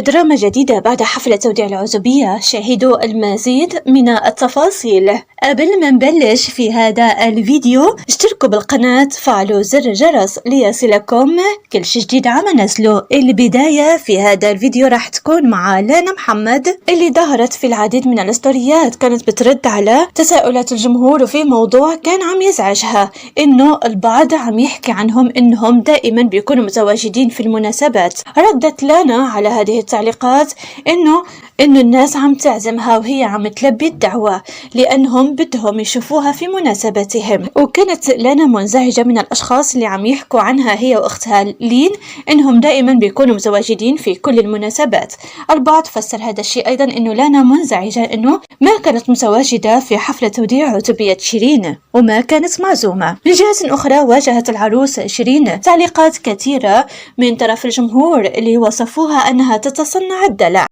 دراما جديدة بعد حفلة توديع العزوبية، شاهدوا المزيد من التفاصيل. قبل ما نبلش في هذا الفيديو اشتركوا بالقناة، فعلوا زر الجرس ليصلكم كل شي جديد عم ننزله. البداية في هذا الفيديو راح تكون مع لانا محمد اللي ظهرت في العديد من الاستوريات، كانت بترد على تساؤلات الجمهور في موضوع كان عم يزعجها، انه البعض عم يحكي عنهم انهم دائما بيكونوا متواجدين في المناسبات. ردت لانا على هذه التعليقات انه الناس عم تعزمها وهي عم تلبي الدعوة لانهم بدهم يشوفوها في مناسباتهم. وكانت لانا منزعجة من الاشخاص اللي عم يحكوا عنها هي واختها لين انهم دائما بيكونوا متواجدين في كل المناسبات. البعض فسر هذا الشيء ايضا انه لانا منزعجة انه ما كانت متواجدة في حفلة توديع عزوبية شيرين وما كانت معزومة. من جهة اخرى واجهت العروس شيرين تعليقات كثيرة من طرف الجمهور اللي وصفوها انها تتصنع الدلع.